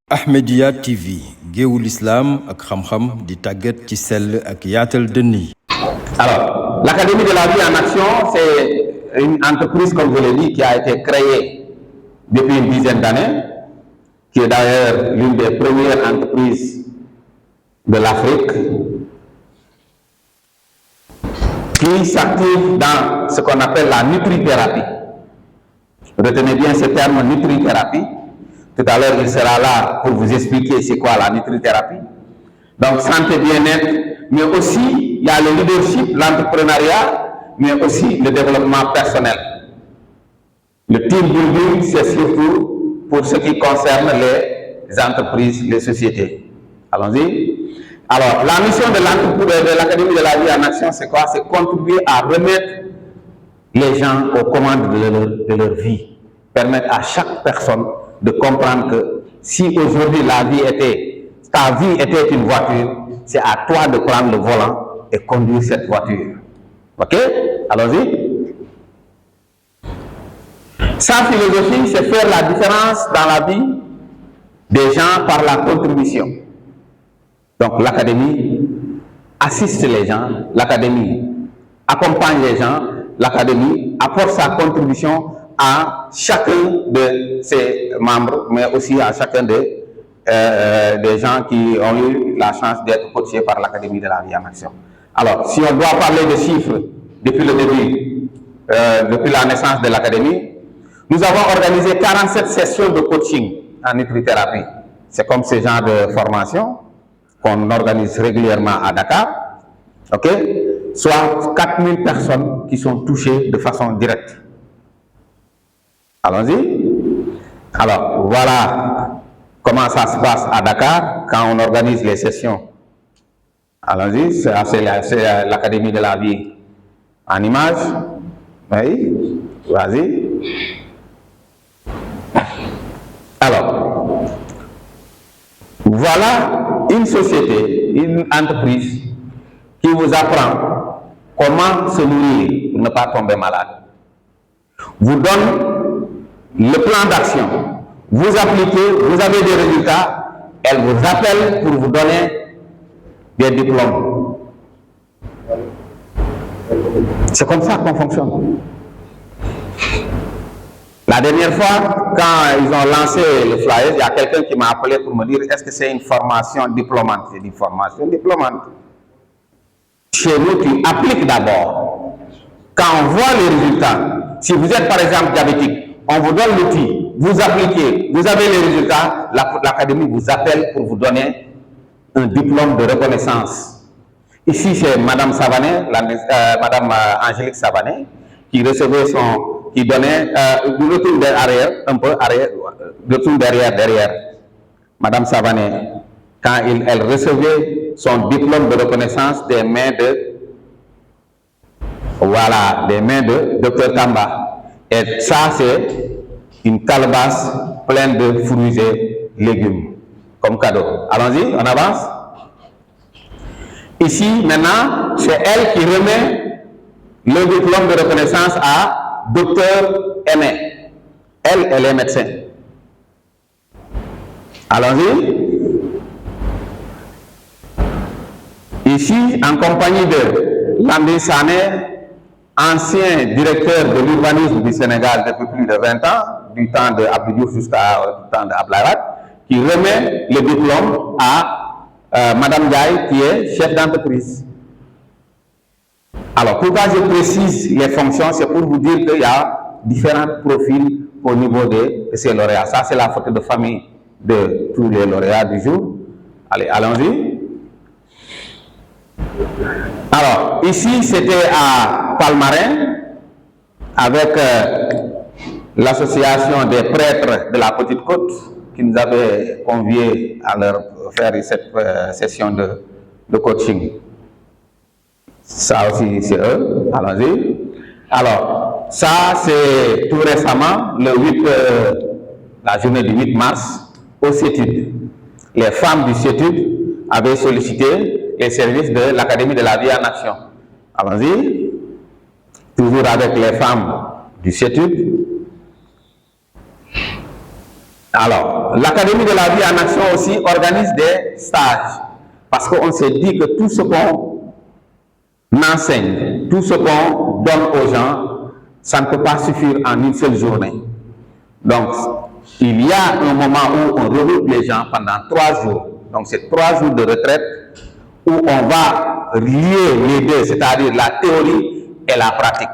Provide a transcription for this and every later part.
Ahmedia TV géewu l'islam ak xam-xam di tàggat ci sell ak yaatal dënn yi. Alors, l'Académie de la vie en action, c'est une entreprise, comme je l'ai dit, qui a été créée depuis une dizaine d'années, qui est d'ailleurs l'une des premières entreprises de l'Afrique, qui s'active dans ce qu'on appelle la nutrithérapie. Retenez bien ce terme nutrithérapie. Tout à l'heure, il sera là pour vous expliquer c'est quoi la nutrithérapie. Donc, santé, bien-être, mais aussi, il y a le leadership, l'entrepreneuriat, mais aussi le développement personnel. Le team building, c'est surtout pour ce qui concerne les entreprises, les sociétés. Allons-y. Alors, la mission de l'Académie de la vie en action, c'est quoi? C'est contribuer à remettre les gens aux commandes de leur vie. Permettre à chaque personne de comprendre que si aujourd'hui ta vie était une voiture, c'est à toi de prendre le volant et conduire cette voiture. Ok? Allons-y. Sa philosophie, c'est faire la différence dans la vie des gens par la contribution. Donc l'Académie assiste les gens, l'Académie accompagne les gens, l'Académie apporte sa contribution à chacun de ses membres, mais aussi à chacun des gens qui ont eu la chance d'être coachés par l'Académie de la vie en action. Alors, si on doit parler de chiffres depuis le début, depuis la naissance de l'Académie, nous avons organisé 47 sessions de coaching en nutrithérapie. C'est comme ce genre de formation qu'on organise régulièrement à Dakar, ok? Soit 4000 personnes qui sont touchées de façon directe. Allons-y. Alors, voilà comment ça se passe à Dakar quand on organise les sessions. Allons-y, c'est l'Académie de la vie en image. Oui, vas-y. Alors, voilà une société, une entreprise qui vous apprend comment se nourrir pour ne pas tomber malade. Vous donne le plan d'action, vous appliquez, vous avez des résultats, elle vous appelle pour vous donner des diplômes. C'est comme ça qu'on fonctionne. La dernière fois, quand ils ont lancé le flyer, il y a quelqu'un qui m'a appelé pour me dire est-ce que c'est une formation diplômante? J'ai dit formation diplômante. Chez nous, tu appliques d'abord. Quand on voit les résultats, si vous êtes par exemple diabétique, on vous donne l'outil, vous appliquez, vous avez les résultats, l'Académie vous appelle pour vous donner un diplôme de reconnaissance. Ici, c'est Madame Savané, Madame Angélique Savané, qui recevait qui donnait, le tour derrière, un peu arrière, le tour derrière. Madame Savané, quand elle recevait son diplôme de reconnaissance des mains de Dr Tamba. Et ça, c'est une calebasse pleine de fruits et légumes comme cadeau. Allons-y, on avance. Ici, maintenant, c'est elle qui remet le diplôme de reconnaissance à Dr Aimé. Elle est médecin. Allons-y. Ici, en compagnie de Landé Sané, ancien directeur de l'urbanisme du Sénégal depuis plus de 20 ans, du temps de Abdou Diouf jusqu'au temps d'Ablaïwad, qui remet le diplôme à Madame Gaï, qui est chef d'entreprise. Alors, pourquoi je précise les fonctions? C'est pour vous dire qu'il y a différents profils au niveau de ces lauréats. Ça, c'est la photo de famille de tous les lauréats du jour. Allez, allons-y. Alors, ici, c'était à Palmarin, avec l'association des prêtres de la Petite Côte, qui nous avait conviés à leur faire cette session de coaching. Ça aussi, c'est eux. Allons-y. Alors, ça, c'est tout récemment, la journée du 8 mars, au CETUD. Les femmes du CETUD avaient sollicité les services de l'Académie de la vie en action. Allons-y. Toujours avec les femmes du CETUD. Alors, l'Académie de la vie en action aussi organise des stages. Parce qu'on s'est dit que tout ce qu'on enseigne, tout ce qu'on donne aux gens, ça ne peut pas suffire en une seule journée. Donc, il y a un moment où on regroupe les gens pendant 3 jours. Donc, c'est 3 jours de retraite où on va lier les deux, c'est-à-dire la théorie et la pratique.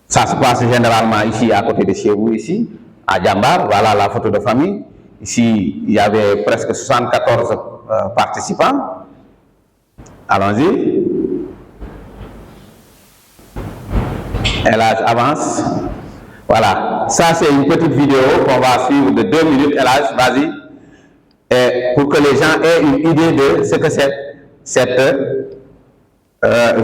Ça se passe généralement ici, à côté de chez vous, ici, à Djambar. Voilà la photo de famille. Ici, il y avait presque 74 participants. Allons-y. Elhadj avance. Voilà. Ça, c'est une petite vidéo qu'on va suivre de 2 minutes. Elhadj, vas-y. Et pour que les gens aient une idée de ce que c'est cette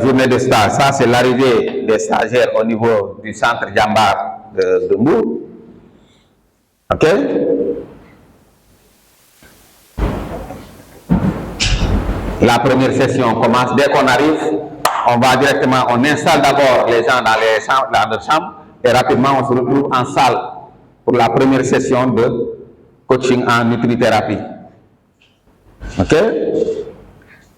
journée de stage. Ça, c'est l'arrivée des stagiaires au niveau du centre Djambar de Mbour. OK? La première session commence dès qu'on arrive. On va directement, on installe d'abord les gens dans leur chambre et rapidement on se retrouve en salle pour la première session de coaching en nutrithérapie. OK?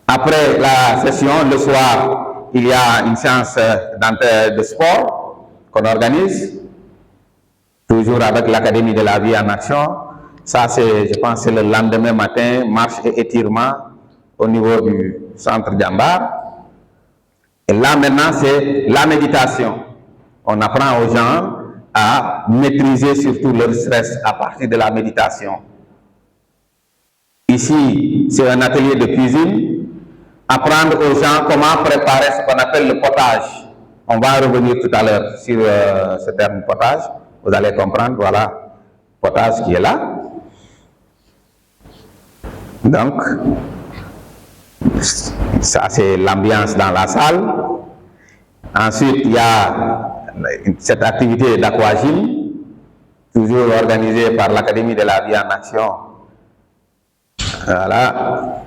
Après la session, le soir, il y a une séance de sport qu'on organise, toujours avec l'Académie de la vie en action. Ça, c'est, je pense, c'est le lendemain matin, marche et étirement au niveau du centre Djambar. Et là, maintenant, c'est la méditation. On apprend aux gens à maîtriser surtout leur stress à partir de la méditation. Ici, c'est un atelier de cuisine. Apprendre aux gens comment préparer ce qu'on appelle le potage. On va revenir tout à l'heure sur ce terme potage. Vous allez comprendre, voilà, potage qui est là. Donc, ça c'est l'ambiance dans la salle. Ensuite, il y a cette activité d'aquagym, toujours organisée par l'Académie de la vie en action. Voilà.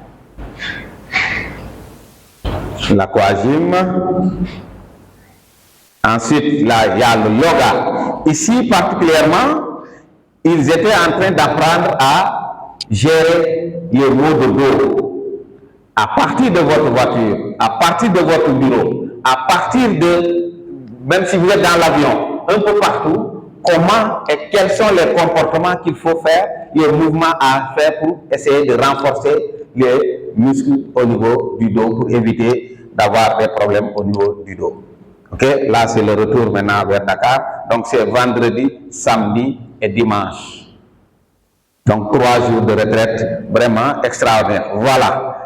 L'aquagym. Ensuite, là, il y a le yoga. Ici, particulièrement, ils étaient en train d'apprendre à gérer les maux de dos. À partir de votre voiture, à partir de votre bureau, à partir de, même si vous êtes dans l'avion, un peu partout, comment et quels sont les comportements qu'il faut faire, les mouvements à faire pour essayer de renforcer les muscles au niveau du dos pour éviter d'avoir des problèmes au niveau du dos. Ok, là c'est le retour maintenant vers Dakar. Donc c'est vendredi, samedi et dimanche. Donc 3 jours de retraite vraiment extraordinaire. Voilà.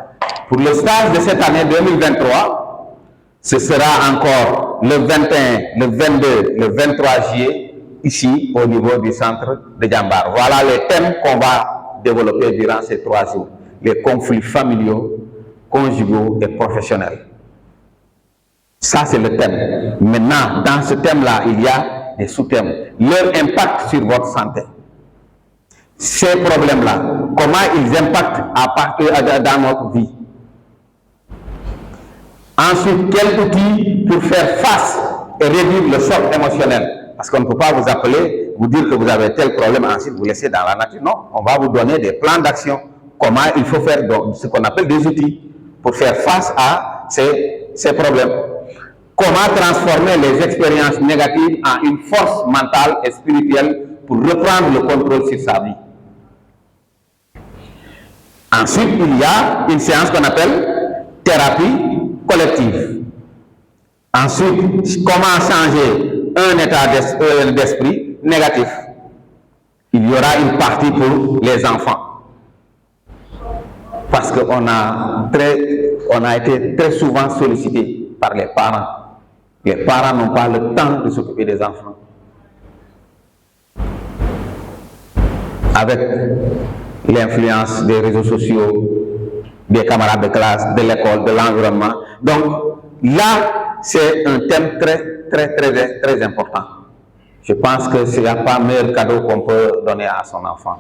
Pour le stage de cette année 2023, ce sera encore le 21, le 22, le 23 juillet, ici au niveau du centre de Djambar. Voilà les thèmes qu'on va développer durant ces 3 jours. Les conflits familiaux, conjugaux et professionnels. Ça, c'est le thème. Maintenant, dans ce thème-là, il y a des sous-thèmes. Leur impact sur votre santé. Ces problèmes-là, comment ils impactent dans notre vie. Ensuite, quel outil pour faire face et réduire le choc émotionnel. Parce qu'on ne peut pas vous appeler, vous dire que vous avez tel problème, ensuite vous laisser dans la nature. Non, on va vous donner des plans d'action. Comment il faut faire, donc, ce qu'on appelle des outils pour faire face à ces problèmes. Comment transformer les expériences négatives en une force mentale et spirituelle pour reprendre le contrôle sur sa vie. Ensuite, il y a une séance qu'on appelle thérapie collective. Ensuite, comment changer un état d'esprit négatif. Il y aura une partie pour les enfants. Parce qu'on a été très souvent sollicité par les parents. Les parents n'ont pas le temps de s'occuper des enfants. Avec l'influence des réseaux sociaux, des camarades de classe, de l'école, de l'environnement. Donc là, c'est un thème très important. Je pense que s'il n'y a pas meilleur cadeau qu'on peut donner à son enfant.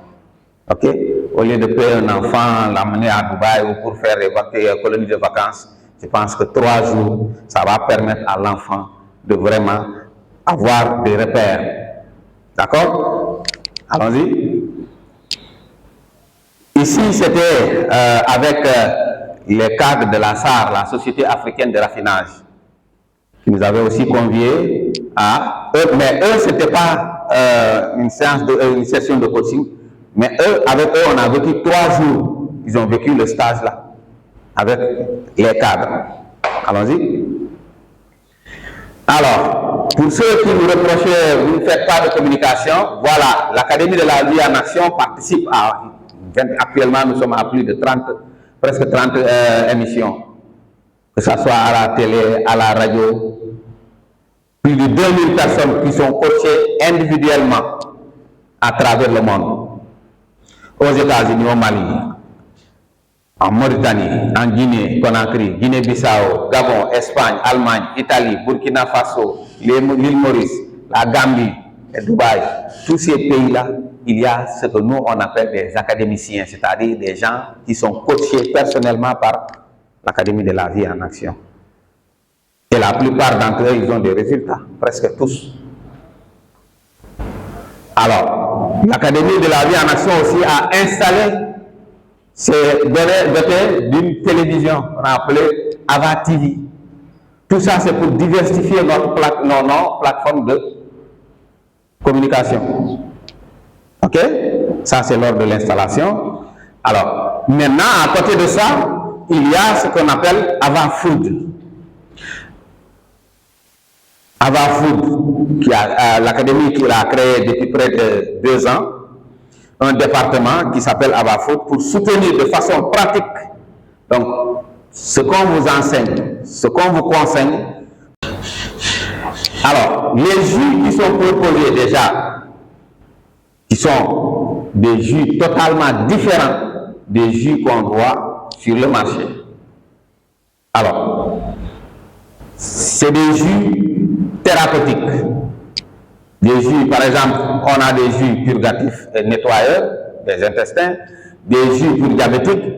Ok? Au lieu de payer un enfant, l'amener à Dubaï ou pour faire des colonies de vacances, je pense que 3 jours, ça va permettre à l'enfant de vraiment avoir des repères. D'accord? Allons-y. Ici, c'était avec les cadres de la SAR, la Société africaine de raffinage, qui nous avait aussi conviés à eux, mais eux, ce n'était pas une session de coaching, mais eux, avec eux, on a vécu 3 jours. Ils ont vécu le stage là, avec les cadres. Allons-y. Alors, pour ceux qui nous reprochaient, vous ne faites pas de communication, voilà, l'Académie de la vie en action participe à, actuellement nous sommes à plus de 30, presque 30 émissions, que ce soit à la télé, à la radio, plus de 2000 personnes qui sont coachées individuellement à travers le monde, aux États-Unis, au Mali, en Mauritanie, en Guinée, Conakry, Guinée-Bissau, Gabon, Espagne, Allemagne, Italie, Burkina Faso, l'île Maurice, la Gambie et Dubaï. Tous ces pays-là, il y a ce que nous, on appelle des académiciens, c'est-à-dire des gens qui sont coachés personnellement par l'Académie de la vie en action. Et la plupart d'entre eux, ils ont des résultats, presque tous. Alors, l'Académie de la vie en action aussi a installé, c'est doté d'une télévision, on a appelé Ava TV. Tout ça, c'est pour diversifier nos plateformes de communication. Ok? Ça, c'est lors de l'installation. Alors, maintenant, à côté de ça, il y a ce qu'on appelle Ava Food. Ava Food, l'Académie qui l'a créé depuis près de 2 ans, un département qui s'appelle Ava Food pour soutenir de façon pratique donc ce qu'on vous enseigne, ce qu'on vous conseille. Alors, les jus qui sont proposés déjà, qui sont des jus totalement différents des jus qu'on voit sur le marché. Alors, c'est des jus thérapeutiques. Des jus, par exemple, on a des jus purgatifs et nettoyeurs des intestins, des jus pour diabétiques.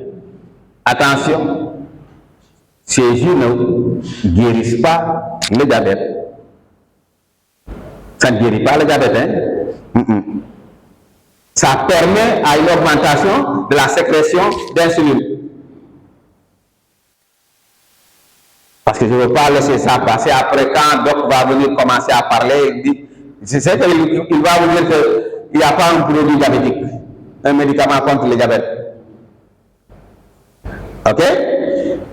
Attention, ces jus ne guérissent pas le diabète. Ça ne guérit pas le diabète, hein? Ça permet à une augmentation de la sécrétion d'insuline. Parce que je ne veux pas laisser ça passer. Après, quand Doc va venir commencer à parler, il dit, je sais qu'il va vous dire qu'il n'y a pas un produit diabétique, un médicament contre le diabète. Ok?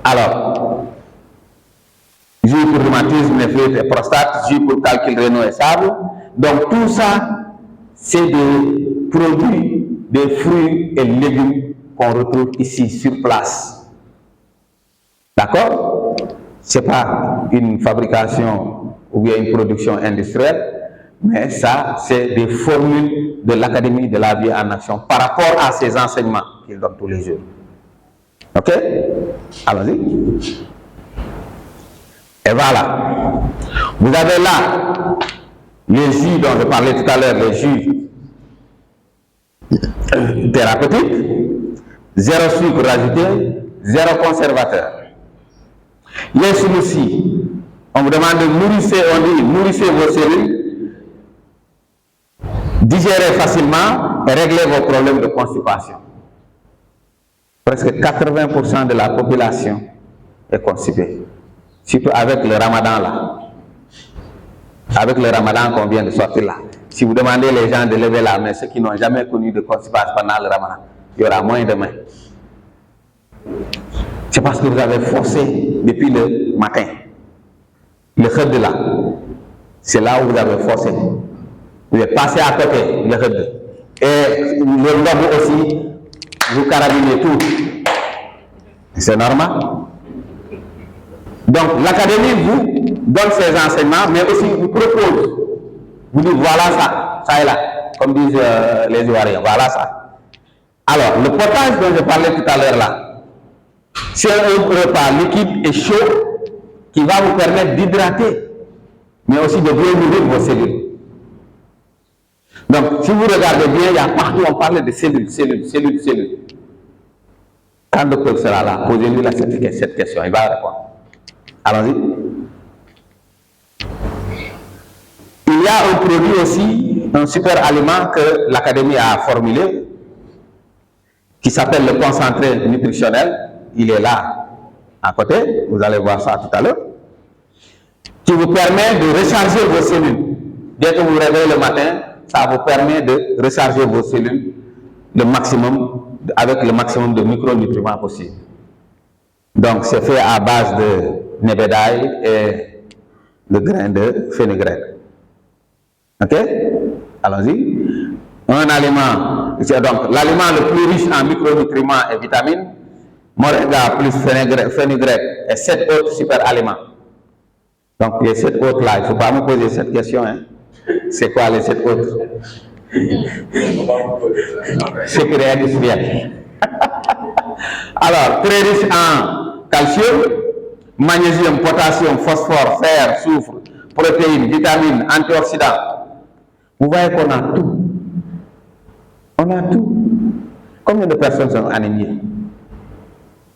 Alors, jus pour rhumatisme, néphrite et prostate, jus pour calcul rénaux et sable. Donc tout ça, c'est des produits, des fruits et légumes qu'on retrouve ici sur place. D'accord? Ce n'est pas une fabrication ou bien une production industrielle, mais ça, c'est des formules de l'Académie de la vie en action par rapport à ces enseignements qu'ils donnent tous les jours. Ok? Allons-y. Et voilà. Vous avez là les jus dont je parlais tout à l'heure, les jus thérapeutiques, 0 sucre rajouté, 0 conservateur. Les smoothies, on vous demande de nourrissez vos cellules, digérez facilement et réglez vos problèmes de constipation. Presque 80% de la population est constipée. Surtout avec le ramadan là. Avec le ramadan qu'on vient de sortir là. Si vous demandez les gens de lever la main, ceux qui n'ont jamais connu de constipation pendant le ramadan, il y aura moins de mains. C'est parce que vous avez forcé depuis le matin. Le khud là, c'est là où vous avez forcé. Vous êtes passé à côté, le khud. Et le lobe aussi, vous carabinez tout. C'est normal. Donc l'académie vous donne ses enseignements, mais aussi vous propose. Vous dites voilà ça est là, comme disent les Ivoiriens, voilà ça. Alors, le potage dont je parlais tout à l'heure là, c'est un repas liquide et chaud qui va vous permettre d'hydrater, mais aussi de bien nourrir vos cellules. Donc, si vous regardez bien, il y a partout, on parle de cellules. Quand le docteur sera là, posez-lui cette question, il va répondre. Allons-y. Il y a un produit aussi un super aliment que l'Académie a formulé, qui s'appelle le concentré nutritionnel. Il est là, à côté, vous allez voir ça tout à l'heure, qui vous permet de recharger vos cellules. Dès que vous vous réveillez le matin, ça vous permet de recharger vos cellules avec le maximum de micronutriments possible. Donc, c'est fait à base de nebedaï et de grains de fenugrec. Ok? Allons-y. Un aliment, c'est donc l'aliment le plus riche en micronutriments et vitamines, moringa plus fenugrec et 7 autres super aliments. Donc, les 7 autres là, il ne faut pas me poser cette question. Hein. C'est quoi les 7 autres? Secret industriel. Alors, très riche en calcium, magnésium, potassium, phosphore, fer, soufre, protéines, vitamines, antioxydants. Vous voyez qu'on a tout. On a tout. Combien de personnes sont anémiées?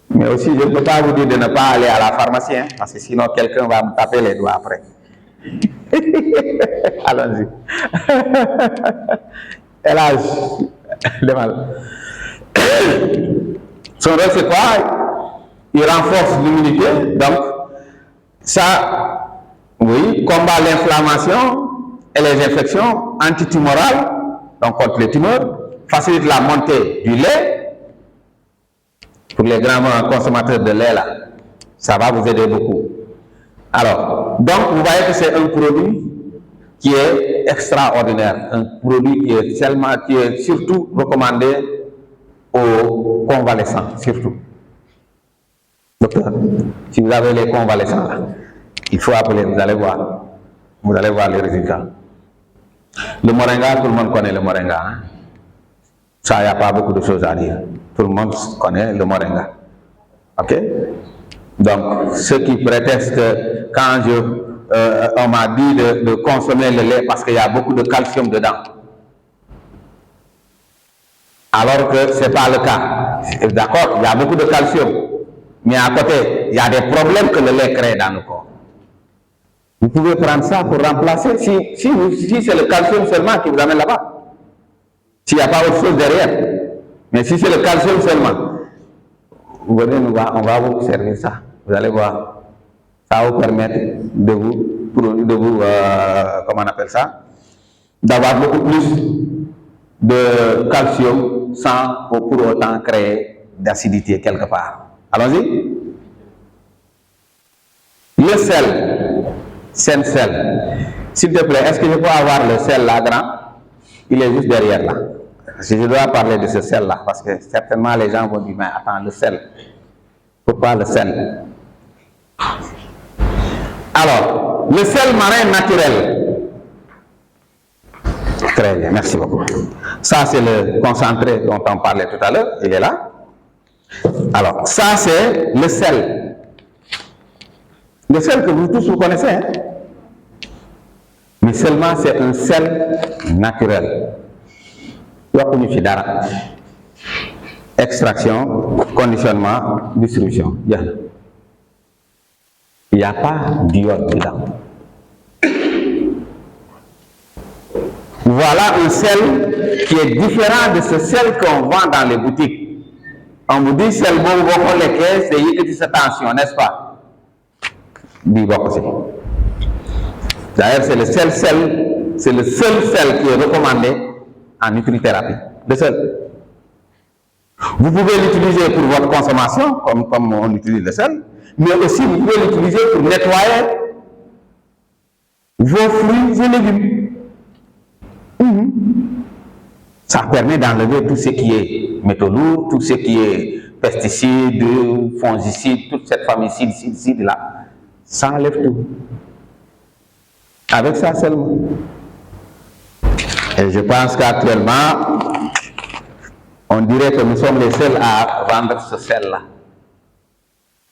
Mais aussi, je ne peux pas vous dire de ne pas aller à la pharmacie, hein, parce que sinon quelqu'un va me taper les doigts après. Allons-y. Hélas, le mal. Son rôle, c'est quoi? Il renforce l'immunité, donc ça, oui, combat l'inflammation et les infections, antitumorales, donc contre les tumeurs, facilite la montée du lait. Pour les grands consommateurs de lait, là, ça va vous aider beaucoup. Alors, donc, vous voyez que c'est un produit qui est extraordinaire, un produit qui est surtout recommandé aux convalescents, surtout. Docteur, si vous avez les convalescents, là, il faut appeler, vous allez voir les résultats. Le moringa, tout le monde connaît le moringa. Hein? Ça, il n'y a pas beaucoup de choses à dire. Tout le monde connaît le moringa. Ok? Donc, ceux qui prétextent que quand on m'a dit de consommer le lait parce qu'il y a beaucoup de calcium dedans, alors que ce n'est pas le cas. D'accord, il y a beaucoup de calcium, mais à côté, il y a des problèmes que le lait crée dans le corps. Vous pouvez prendre ça pour remplacer, si c'est le calcium seulement qui vous amène là-bas. S'il n'y a pas autre chose derrière. Mais si c'est le calcium seulement, vous venez, on va vous servir ça. Vous allez voir. Ça va vous permettre de vous comment on appelle ça, d'avoir beaucoup plus de calcium sans pour autant créer d'acidité quelque part. Allons-y. Le sel, c'est sel. S'il te plaît, est-ce que je peux avoir le sel là grand? Il est juste derrière là. Si je dois parler de ce sel-là, parce que certainement les gens vont dire, mais attends, le sel, pourquoi le sel? Alors, le sel marin naturel. Très bien, merci beaucoup. Ça, c'est le concentré dont on parlait tout à l'heure, il est là. Alors, ça, c'est le sel. Le sel que vous tous vous connaissez, hein? Mais seulement c'est un sel naturel. Extraction, conditionnement, distribution. Il n'y a pas d'iode dedans. Voilà un sel qui est différent de ce sel qu'on vend dans les boutiques. On vous dit sel bon, vous les caisses, c'est y cette tension, n'est-ce pas? D'ailleurs, c'est le seul sel qui est recommandé en nutrithérapie. Le seul. Vous pouvez l'utiliser pour votre consommation, comme on utilise le sel, mais aussi vous pouvez l'utiliser pour nettoyer vos fruits et légumes. Ça permet d'enlever tout ce qui est métaux lourds, tout ce qui est pesticides, fongicides, toute cette famille cides là. Ça enlève tout. Avec ça seulement. Et je pense qu'actuellement, on dirait que nous sommes les seuls à vendre ce sel-là.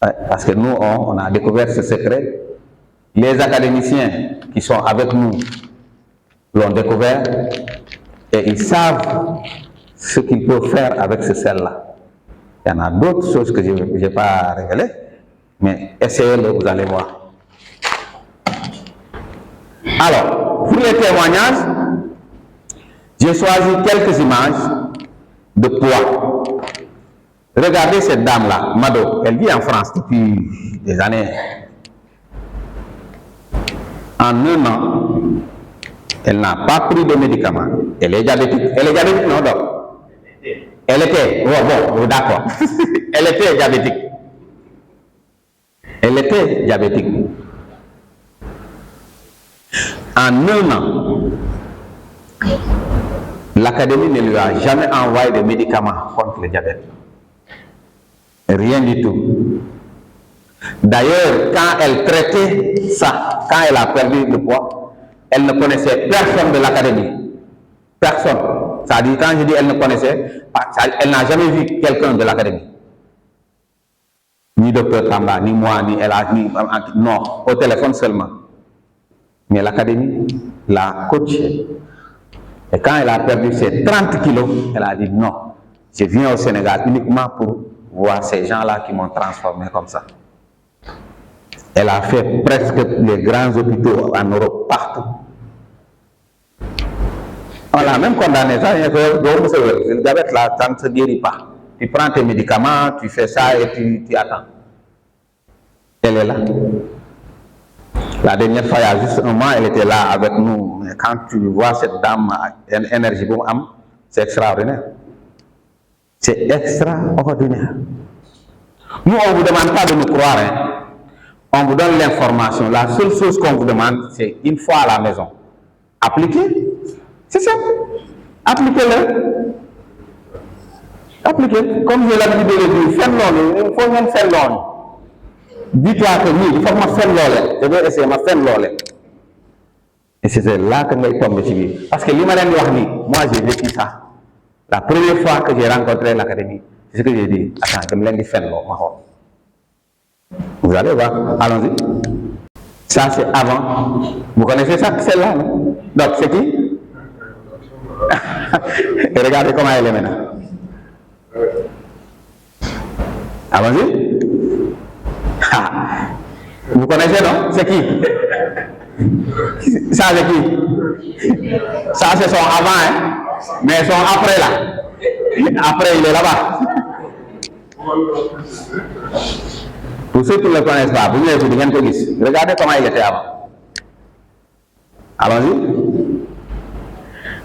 Ouais, parce que nous, on a découvert ce secret. Les académiciens qui sont avec nous l'ont découvert et ils savent ce qu'ils peuvent faire avec ce sel-là. Il y en a d'autres choses que je n'ai pas révélées, mais essayez-le, vous allez voir. Alors, pour les témoignages, J'ai choisi quelques images de poids. Regardez cette dame-là, Mado. Elle vit en France depuis des années. En 1 an, elle n'a pas pris de médicaments. Elle est diabétique. Elle est diabétique, non, donc? Elle était, bon, d'accord. Elle était diabétique. Elle était diabétique. En 1 an, l'Académie ne lui a jamais envoyé de médicaments contre le diabète. Rien du tout. D'ailleurs, quand elle traitait ça, quand elle a perdu le poids, elle ne connaissait personne de l'Académie. Personne. Ça dit, quand je dis elle ne connaissait, elle n'a jamais vu quelqu'un de l'Académie. Ni docteur Tamba, ni moi, ni elle, non, au téléphone seulement. Mais l'Académie l'a coachée. Et quand elle a perdu ses 30 kilos, elle a dit non, je viens au Sénégal uniquement pour voir ces gens-là qui m'ont transformé comme ça. Elle a fait presque les grands hôpitaux en Europe, partout. On l'a même condamné, ça, le diabète là, ça ne se guérit pas. Tu prends tes médicaments, tu fais ça et tu attends. Elle est là. La dernière fois, il y a juste un mois, elle était là avec nous. Mais quand tu vois cette dame, énergie, c'est extraordinaire. C'est extraordinaire. Nous, on ne vous demande pas de nous croire. Hein. On vous donne l'information. La seule chose qu'on vous demande, c'est une fois à la maison. Appliquez. C'est ça. Appliquez-le. Appliquez. Comme j'ai l'habitude de le dire, faites-le. Il faut même faire l'on. Dis-toi que oui, il faut que je fasse l'olé. Je vais essayer de faire l'olé. Et c'est là que je tombe dessus. Parce que moi j'ai vécu ça. La première fois que j'ai rencontré l'Académie, c'est ce que j'ai dit. Attends, je me l'ai fait l'eau. Vous allez voir. Allons-y. Ça, c'est avant. Vous connaissez ça, celle-là, non? Donc, c'est qui? Et regardez comment elle est maintenant. Allons-y. Vous connaissez, non? C'est qui? Ça, c'est qui? Ça, c'est son avant, hein? Mais son après, là. Après, il est là-bas. Pour ceux qui ne le connaissent pas, vous ne pouvez pas. Regardez comment il était avant. Allons-y.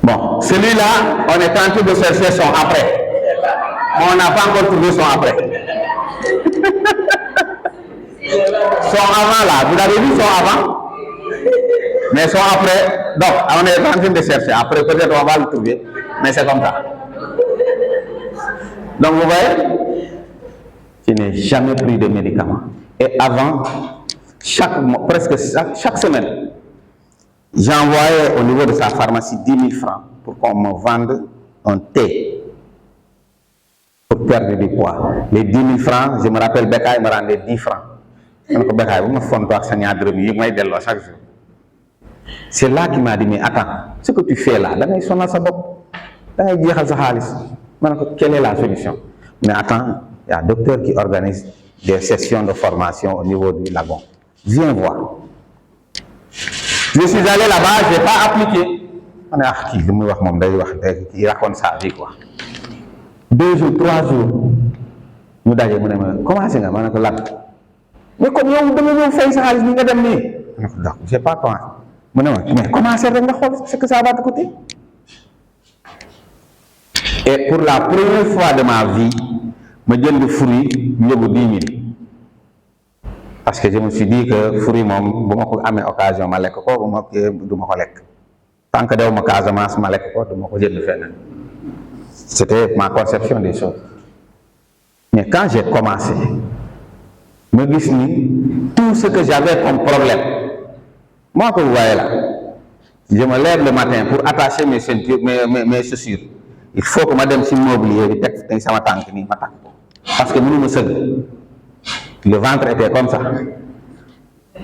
Bon, celui-là, on est en train de chercher son après. On n'a pas encore trouvé son après. Son avant là, vous avez vu son avant? Mais son après, donc on est en train de chercher. Après, peut-être on va le trouver, mais c'est comme ça. Donc vous voyez, je n'ai jamais pris de médicaments. Et avant, presque chaque semaine, j'envoyais au niveau de sa pharmacie 10 000 francs pour qu'on me vende un thé pour perdre du poids. Les 10 000 francs, je me rappelle, Becca, il me rendait 10 francs. C'est là qu'il m'a dit, mais attends, ce que tu fais là, quelle est la solution? Mais attends, il y a un docteur qui organise des sessions de formation au niveau du lagon. Viens voir. Je suis allé là-bas, je n'ai pas appliqué. Il raconte sa vie, quoi. 2 jours, 3 jours. Nous d'ailleurs, comment c'est là? Mais comme vous devez faire ça, je ne sais pas comment. Mais comment c'est ce que ça va te coûter? Et pour la première fois de ma vie, je me dis fruits, je me 10 000. Parce que je me suis dit que fruits, si j'ai occasion, je vais tant que je suis Casamance, je vais le faire. C'était ma conception des choses. Mais quand j'ai commencé, me dis tout ce que j'avais comme problème. Moi que vous voyez là, je me lève le matin pour attacher mes ceintures, mes chaussures. Il faut que madame s'immobilier, parce que nous me sommes. Le ventre était comme ça.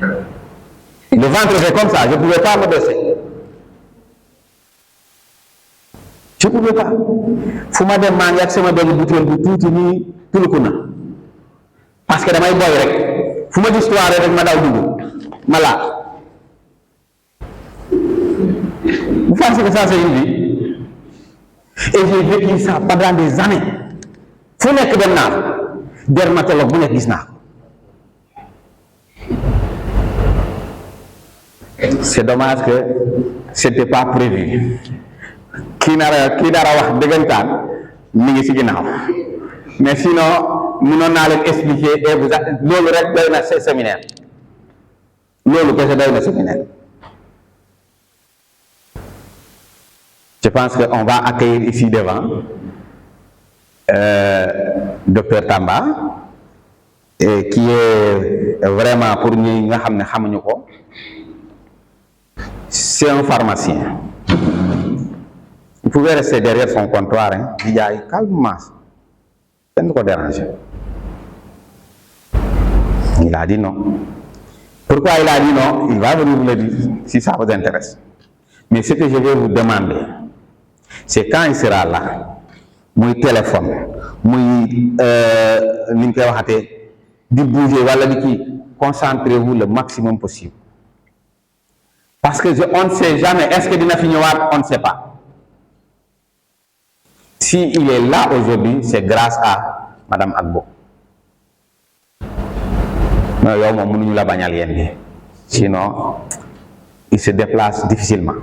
Le ventre était comme ça, je ne pouvais pas me baisser. Je ne pouvais pas. Il faut madame manger avec ma belle bouteille tout le coup. Parce que damay boy rek fu ma di histoire rek ma daw dugg ma la vous pensez que ça c'est une vie? Et j'ai vécu ça pendant des années. Fu nekk dem naa dermatologue bu nekk gis naa ko. C'est dommage que c'était pas prévu. Kii dara wax dëggantaan mi ngi ci ginnaaw mais sinon mënoon naa leen expliquer et vous loolu rek doy na séminaire loolu kese doy na séminaire. Je pense qu'on va accueillir ici devant docteur Tamba et qui est vraiment pour ñi nga xam ne xamuñu ko c'est un pharmacien. Vous pouvez rester derrière son comptoir, hein, di jaay calmement, ça ne vous dérange. Il a dit non. Pourquoi il a dit non? Il va venir vous le dire si ça vous intéresse. Mais ce que je vais vous demander, c'est quand il sera là, mon téléphone, mon di bouger, voilà, concentrez-vous le maximum possible. Parce que on ne sait jamais, est-ce que dina fi ñëwaat, on ne sait pas. Si il est là aujourd'hui, c'est grâce à Madame Agbo. Non, yow moom mënuñu la bañal yéen bi. Sinon, il se déplace difficilement.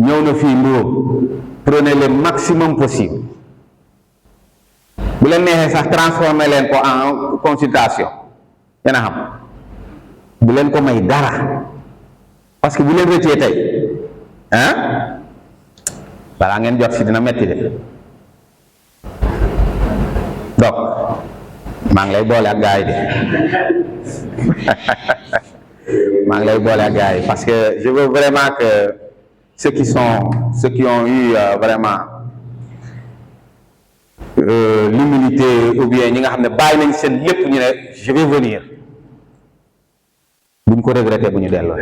Ñëw na fii Mbour, prenez le maximum possible. Bu leen neexee sax transformer leen ko en consultation. Yéen a xam. Bu leen ko may dara. Parce que bu leen rëccee tey, hein? Balaa ngeen jot si dina metti de. Donc maa ngi lay boole ak gars yi de maa ngi lay boole ak gars yi parce que je veux vraiment que ceux qui ont eu vraiment l'humilité ou bien ñi nga xam ne bàyyi nañ seen lépp ñu ne je vais venir buñ ko regretter bu ñu delloo.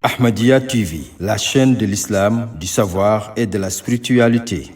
Ahmadiyya TV, la chaîne de l'islam, du savoir et de la spiritualité.